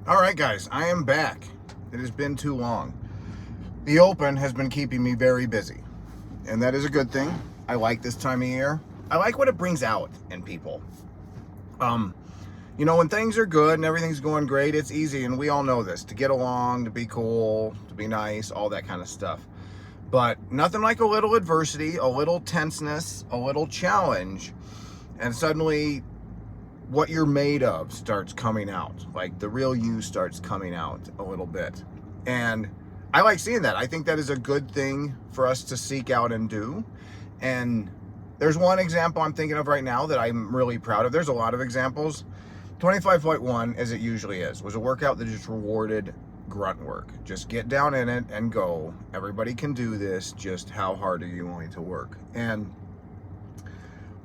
All right, guys, I am back. It has been too long. The Open has been keeping me very busy, and that is a good thing. I like this time of year. I like what it brings out in people. Um, when things are good and everything's going great, it's easy, and we all know this, to get along, to be cool, to be nice, all that kind of stuff. But nothing like a little adversity, a little tenseness, a little challenge, and suddenly what you're made of starts coming out. Like the real you starts coming out a little bit. And I like seeing that. I think that is a good thing for us to seek out and do. And there's one example I'm thinking of right now that I'm really proud of. There's a lot of examples. 25.1, as it usually is, was a workout that just rewarded grunt work. Just get down in it and go. Everybody can do this. Just how hard are you willing to work? And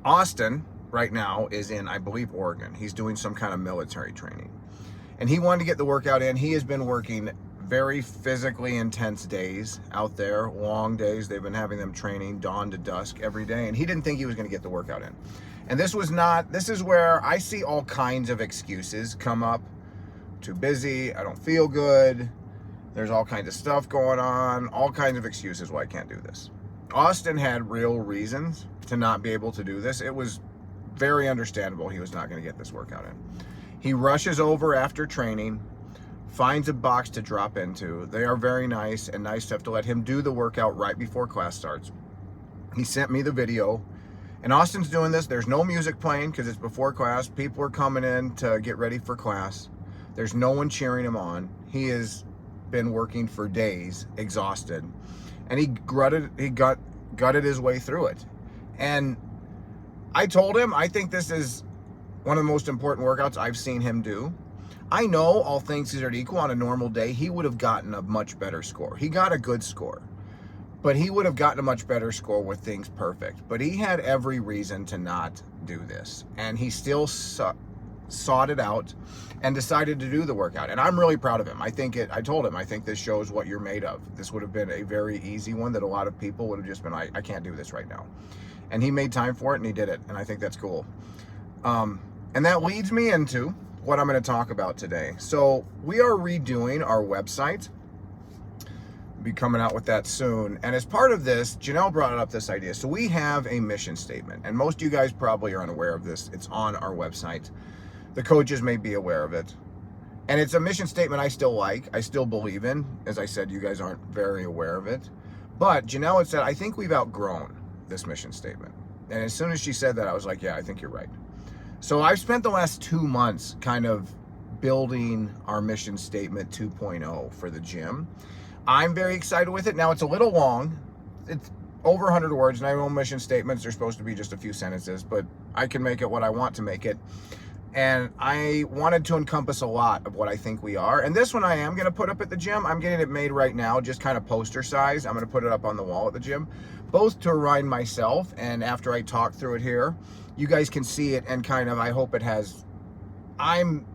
Austin right now is in, I believe, Oregon. He's doing some kind of military training. And he wanted to get the workout in. He has been working very physically intense days out there, long days. They've been having them training dawn to dusk every day. And he didn't think he was going to get the workout in. And this is where I see all kinds of excuses come up. Too busy, I don't feel good, there's all kinds of stuff going on, all kinds of excuses why I can't do this. Austin had real reasons to not be able to do this. It was very understandable he was not going to get this workout in. He rushes over after training, finds a box to drop into. They are very nice and nice enough to let him do the workout right before class starts. He sent me the video, and Austin's doing this. There's no music playing because it's before class. People are coming in to get ready for class. There's no one cheering him on. He has been working for days, exhausted, and he gutted his way through it. And I told him, I think this is one of the most important workouts I've seen him do. I know, all things considered equal, on a normal day, he would have gotten a much better score. He got a good score, but he would have gotten a much better score with things perfect. But he had every reason to not do this, and he still sought it out and decided to do the workout. And I'm really proud of him. I told him, I think this shows what you're made of. This would have been a very easy one that a lot of people would have just been like, I can't do this right now. And he made time for it, and he did it. And I think that's cool. And that leads me into what I'm going to talk about today. So we are redoing our website. We'll be coming out with that soon. And as part of this, Janelle brought up this idea. So we have a mission statement, and most of you guys probably are unaware of this. It's on our website. The coaches may be aware of it. And it's a mission statement I still like, I still believe in. As I said, you guys aren't very aware of it. But Janelle had said, I think we've outgrown this mission statement. And as soon as she said that, I was like, yeah, I think you're right. So I've spent the last 2 months kind of building our mission statement 2.0 for the gym. I'm very excited with it. Now, it's a little long. It's over 100 words, and I know mission statements are supposed to be just a few sentences, but I can make it what I want to make it. And I wanted to encompass a lot of what I think we are. And this one I am going to put up at the gym. I'm getting it made right now, just kind of poster size. I'm going to put it up on the wall at the gym, both to remind myself, and after I talk through it here, you guys can see it, and kind of, I hope it has, I'm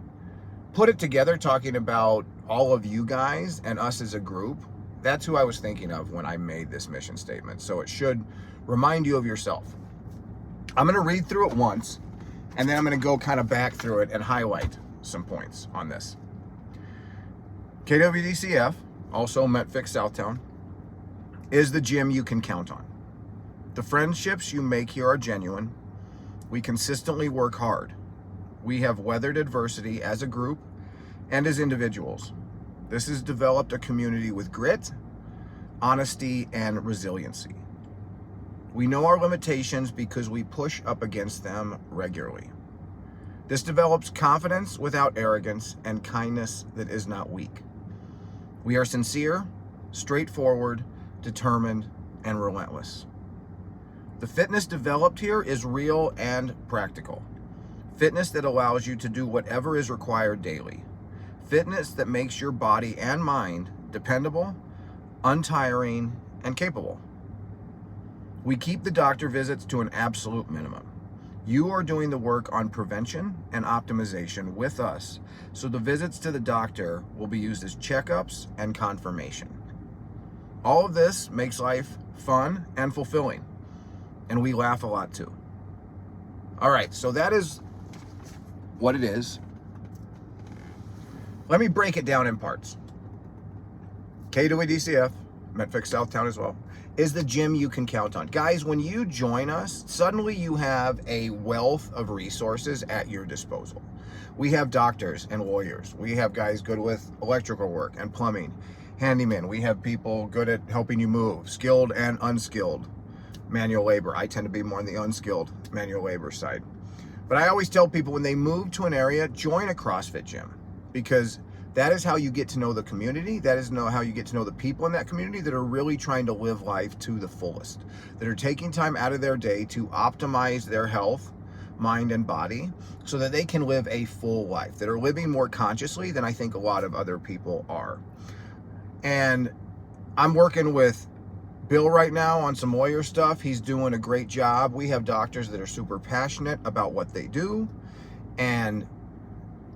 put it together talking about all of you guys and us as a group. That's who I was thinking of when I made this mission statement. So it should remind you of yourself. I'm going to read through it once, and then I'm going to go kind of back through it and highlight some points on this. KWDCF, also Metfix Southtown, is the gym you can count on. The friendships you make here are genuine. We consistently work hard. We have weathered adversity as a group and as individuals. This has developed a community with grit, honesty, and resiliency. We know our limitations because we push up against them regularly. This develops confidence without arrogance and kindness that is not weak. We are sincere, straightforward, determined, and relentless. The fitness developed here is real and practical. Fitness that allows you to do whatever is required daily. Fitness that makes your body and mind dependable, untiring, and capable. We keep the doctor visits to an absolute minimum. You are doing the work on prevention and optimization with us, so the visits to the doctor will be used as checkups and confirmation. All of this makes life fun and fulfilling, and we laugh a lot too. All right, so that is what it is. Let me break it down in parts. K2ADCF, Medfix Southtown as well, is the gym you can count on. Guys, when you join us, suddenly you have a wealth of resources at your disposal. We have doctors and lawyers. We have guys good with electrical work and plumbing, handyman. We have people good at helping you move, skilled and unskilled manual labor. I tend to be more on the unskilled manual labor side. But I always tell people when they move to an area, join a CrossFit gym, because that is how you get to know the community. That is how you get to know the people in that community that are really trying to live life to the fullest, that are taking time out of their day to optimize their health, mind and body, so that they can live a full life, that are living more consciously than I think a lot of other people are. And I'm working with Bill right now on some lawyer stuff. He's doing a great job. We have doctors that are super passionate about what they do and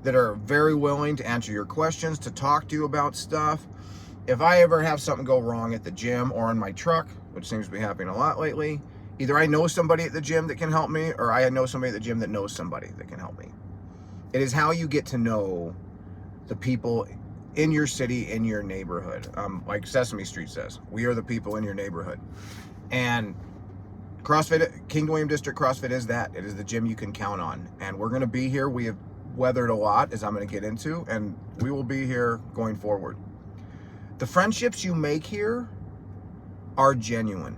that are very willing to answer your questions, to talk to you about stuff. If I ever have something go wrong at the gym or in my truck, which seems to be happening a lot lately, either I know somebody at the gym that can help me, or I know somebody at the gym that knows somebody that can help me. It is how you get to know the people in your city, in your neighborhood. Like Sesame Street says, we are the people in your neighborhood. And CrossFit, King William District CrossFit is that. It is the gym you can count on. And we're gonna be here. We have weathered a lot, as I'm gonna get into, and we will be here going forward. The friendships you make here are genuine.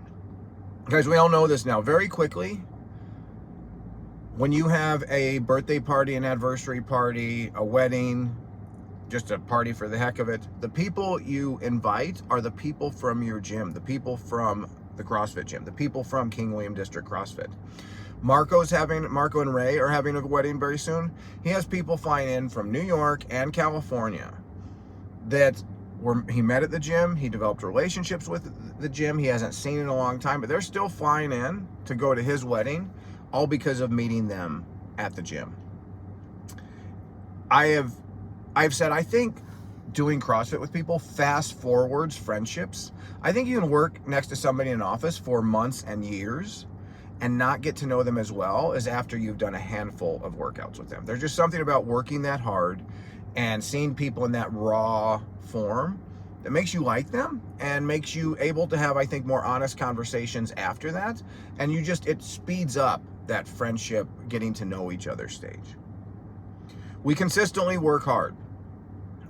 Guys, we all know this now. Very quickly, when you have a birthday party, an anniversary party, a wedding, just a party for the heck of it, the people you invite are the people from your gym, the people from the CrossFit gym, the people from King William District CrossFit. Marco and Ray are having a wedding very soon. He has people flying in from New York and California that he met at the gym. He developed relationships with the gym he hasn't seen in a long time, but they're still flying in to go to his wedding, all because of meeting them at the gym. I've said, I think doing CrossFit with people fast forwards friendships. I think you can work next to somebody in an office for months and years and not get to know them as well as after you've done a handful of workouts with them. There's just something about working that hard and seeing people in that raw form that makes you like them and makes you able to have, I think, more honest conversations after that. And it speeds up that friendship, getting to know each other stage. We consistently work hard.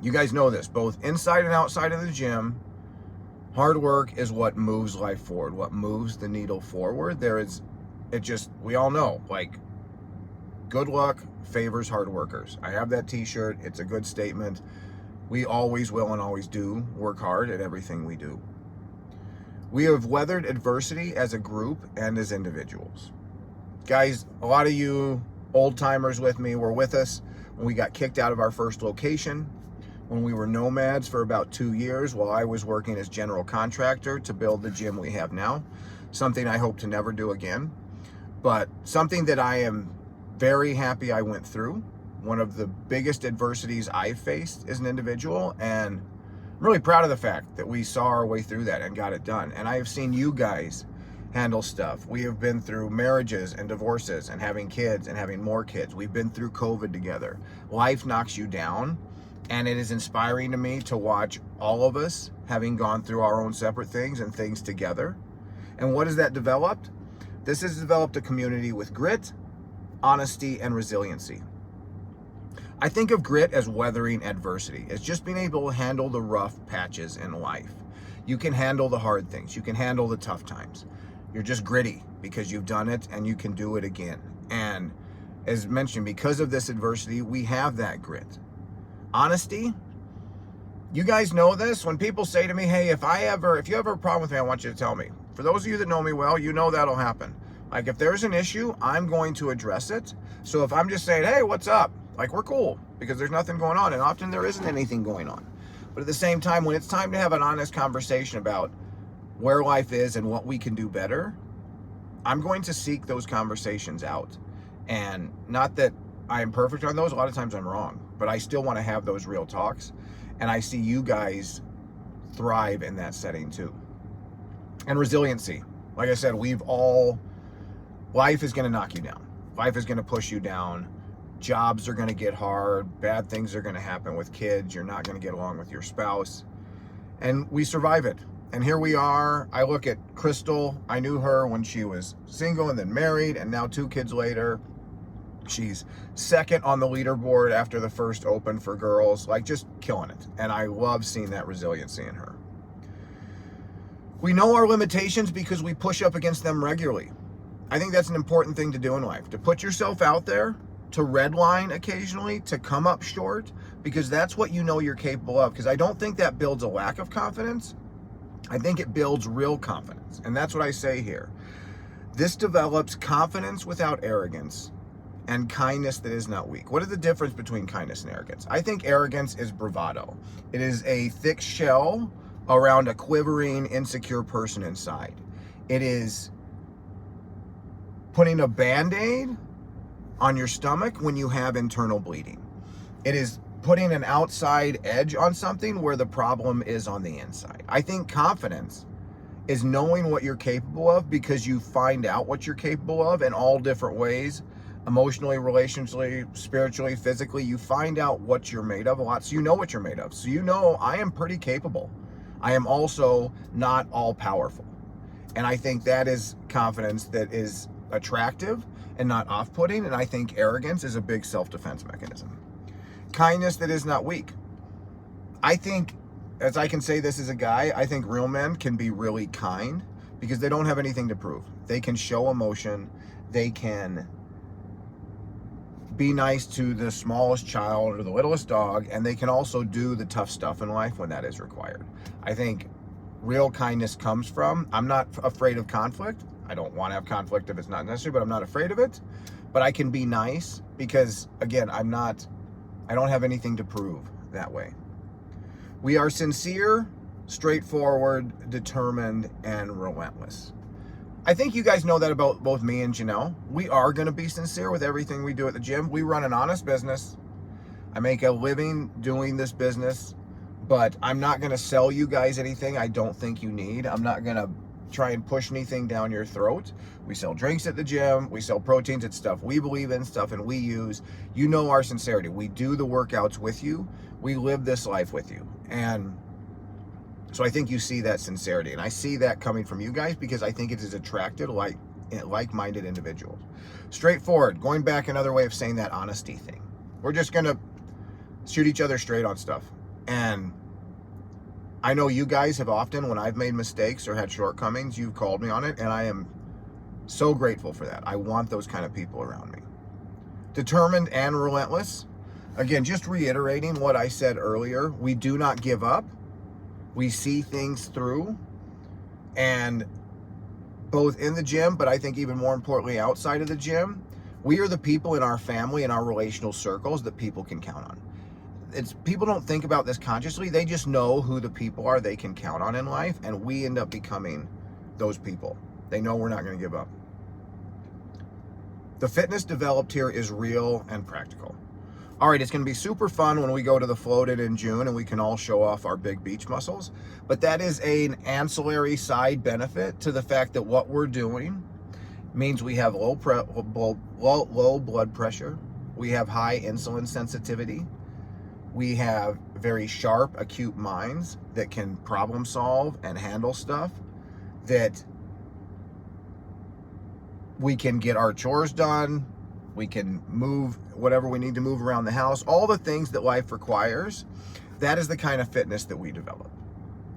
You guys know this, both inside and outside of the gym. Hard work is what moves life forward, what moves the needle forward. We all know, like, good luck favors hard workers. I have that t-shirt. It's a good statement. We always will and always do work hard at everything we do. We have weathered adversity as a group and as individuals. Guys, a lot of you old timers with me were with us when we got kicked out of our first location, when we were nomads for about 2 years while I was working as general contractor to build the gym we have now. Something I hope to never do again, but something that I am very happy I went through. One of the biggest adversities I faced as an individual, and I'm really proud of the fact that we saw our way through that and got it done. And I have seen you guys handle stuff. We have been through marriages and divorces and having kids and having more kids. We've been through COVID together. Life knocks you down, and it is inspiring to me to watch all of us having gone through our own separate things and things together. And what has that developed? This has developed a community with grit, honesty, and resiliency. I think of grit as weathering adversity. It's just being able to handle the rough patches in life. You can handle the hard things. You can handle the tough times. You're just gritty because you've done it and you can do it again. And as mentioned, because of this adversity, we have that grit. Honesty, you guys know this. When people say to me, hey, if you have a problem with me, I want you to tell me. For those of you that know me well, you know that'll happen. Like, if there's an issue, I'm going to address it. So if I'm just saying, hey, what's up? Like, we're cool because there's nothing going on, and often there isn't anything going on. But at the same time, when it's time to have an honest conversation about where life is and what we can do better, I'm going to seek those conversations out. And not that I am perfect on those. A lot of times I'm wrong, but I still want to have those real talks. And I see you guys thrive in that setting too. And resiliency. Like I said, life is going to knock you down. Life is going to push you down. jobs are going to get hard, bad things are going to happen with kids, you're not going to get along with your spouse, and we survive it. And here we are. I look at Crystal. I knew her when she was single and then married, and now 2 kids later, she's second on the leaderboard after the first Open for girls, like just killing it. And I love seeing that resiliency in her. We know our limitations because we push up against them regularly. I think that's an important thing to do in life, to put yourself out there, to redline occasionally, to come up short, because that's what you know you're capable of. Because I don't think that builds a lack of confidence. I think it builds real confidence. And that's what I say here. This develops confidence without arrogance and kindness that is not weak. What is the difference between kindness and arrogance? I think arrogance is bravado. It is a thick shell around a quivering, insecure person inside. It is putting a Band-Aid on your stomach when you have internal bleeding. It is putting an outside edge on something where the problem is on the inside. I think confidence is knowing what you're capable of because you find out what you're capable of in all different ways, emotionally, relationally, spiritually, physically. You find out what you're made of a lot, so you know what you're made of. So you know, I am pretty capable. I am also not all powerful. And I think that is confidence that is attractive and not off-putting. And I think arrogance is a big self-defense mechanism. Kindness that is not weak. I think, as I can say this as a guy, I think real men can be really kind because they don't have anything to prove. They can show emotion. They can be nice to the smallest child or the littlest dog, and they can also do the tough stuff in life when that is required. I think real kindness comes from, I'm not afraid of conflict. I don't want to have conflict if it's not necessary, but I'm not afraid of it. But I can be nice because, again, I don't have anything to prove that way. We are sincere, straightforward, determined, and relentless. I think you guys know that about both me and Janelle. We are going to be sincere with everything we do at the gym. We run an honest business. I make a living doing this business, but I'm not going to sell you guys anything I don't think you need. I'm not going to try and push anything down your throat. We sell drinks at the gym. We sell proteins and stuff we believe in, stuff and we use. You know our sincerity. We do the workouts with you. We live this life with you. And so I think you see that sincerity. And I see that coming from you guys because I think it is attracted like-minded individuals. Straightforward. Going back, another way of saying that honesty thing. We're just going to shoot each other straight on stuff. And I know you guys have often, when I've made mistakes or had shortcomings, you've called me on it, and I am so grateful for that. I want those kind of people around me. Determined and relentless. Again, just reiterating what I said earlier, we do not give up. We see things through, and both in the gym, but I think even more importantly outside of the gym, we are the people in our family and our relational circles that people can count on. People don't think about this consciously. They just know who the people are they can count on in life, and we end up becoming those people. They know we're not going to give up. The fitness developed here is real and practical. All right, it's going to be super fun when we go to the Floated in June and we can all show off our big beach muscles. But that is an ancillary side benefit to the fact that what we're doing means we have low blood pressure. We have high insulin sensitivity. We have very sharp, acute minds that can problem solve and handle stuff, that we can get our chores done. We can move whatever we need to move around the house. All the things that life requires, that is the kind of fitness that we develop.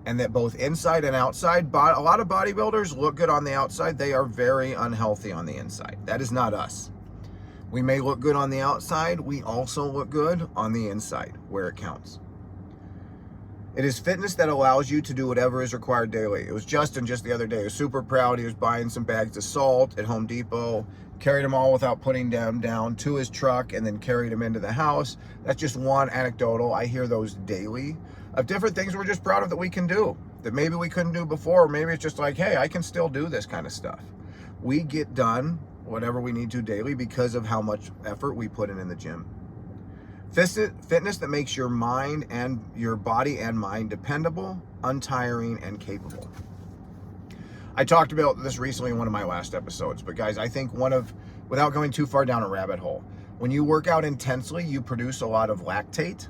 And that both inside and outside, a lot of bodybuilders look good on the outside. They are very unhealthy on the inside. That is not us. We may look good on the outside. We also look good on the inside, where it counts. It is fitness that allows you to do whatever is required daily. It was Justin just the other day. He was super proud. He was buying some bags of salt at Home Depot, carried them all without putting them down to his truck, and then carried them into the house. That's just one anecdotal. I hear those daily of different things we're just proud of that we can do, that maybe we couldn't do before. Maybe it's just like, hey, I can still do this kind of stuff. We get done whatever we need to daily because of how much effort we put in the gym. Fitness that makes your mind and your body and mind dependable, untiring, and capable. I talked about this recently in one of my last episodes, but guys, I think without going too far down a rabbit hole, When you work out intensely, you produce a lot of lactate,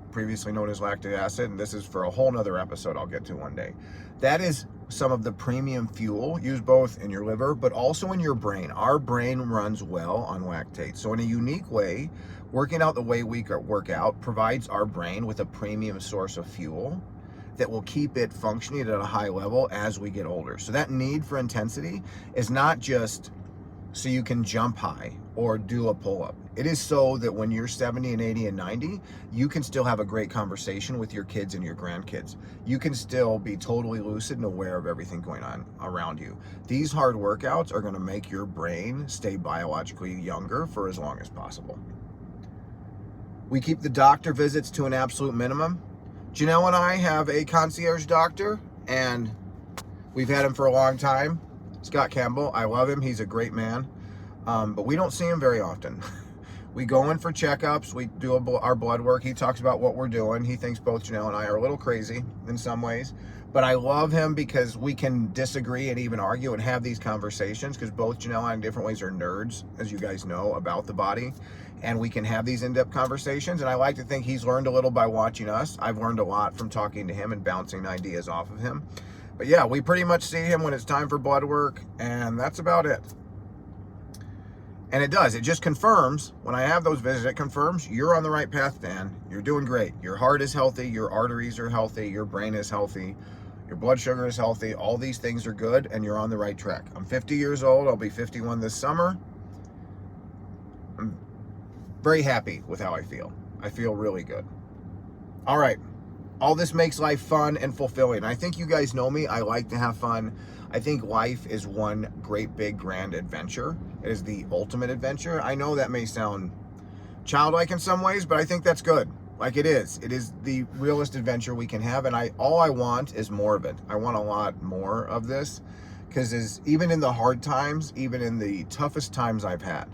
previously known as lactic acid, and this is for a whole nother episode I'll get to one day. That is some of the premium fuel used both in your liver, but also in your brain. Our brain runs well on lactate. So in a unique way, working out the way we work out provides our brain with a premium source of fuel that will keep it functioning at a high level as we get older. So that need for intensity is not just so you can jump high or do a pull-up. It is so that when you're 70 and 80 and 90, you can still have a great conversation with your kids and your grandkids. You can still be totally lucid and aware of everything going on around you. These hard workouts are gonna make your brain stay biologically younger for as long as possible. We keep the doctor visits to an absolute minimum. Janelle and I have a concierge doctor, and we've had him for a long time. Scott Campbell, I love him. He's a great man, but we don't see him very often. We go in for checkups. We do our blood work. He talks about what we're doing. He thinks both Janelle and I are a little crazy in some ways, but I love him because we can disagree and even argue and have these conversations, because both Janelle and I in different ways are nerds, as you guys know, about the body, and we can have these in-depth conversations. And I like to think he's learned a little by watching us. I've learned a lot from talking to him and bouncing ideas off of him. But yeah, we pretty much see him when it's time for blood work, and that's about it. And it just confirms, when I have those visits, it confirms you're on the right path, Dan. You're doing great. Your heart is healthy, your arteries are healthy, your brain is healthy, your blood sugar is healthy, all these things are good, and you're on the right track. I'm 50 years old, I'll be 51 this summer. I'm very happy with how I feel. I feel really good. All right. All this makes life fun and fulfilling. I think you guys know me. I like to have fun. I think life is one great, big, grand adventure. It is the ultimate adventure. I know that may sound childlike in some ways, but I think that's good. Like it is. It is the realest adventure we can have, and all I want is more of it. I want a lot more of this, because even in the hard times, even in the toughest times I've had,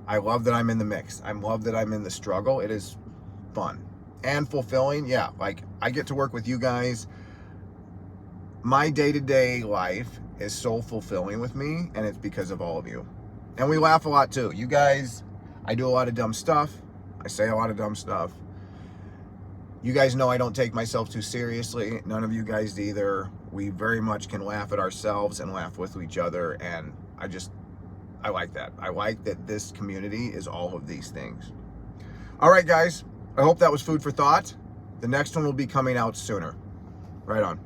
I love that I'm in the mix. I love that I'm in the struggle. It is fun and fulfilling. Yeah, like I get to work with you guys. My day-to-day life is so fulfilling with me, and it's because of all of you. And we laugh a lot too. You guys, I do a lot of dumb stuff. I say a lot of dumb stuff. You guys know I don't take myself too seriously. None of you guys either. We very much can laugh at ourselves and laugh with each other, and I like that. I like that this community is all of these things. All right, guys. I hope that was food for thought. The next one will be coming out sooner. Right on.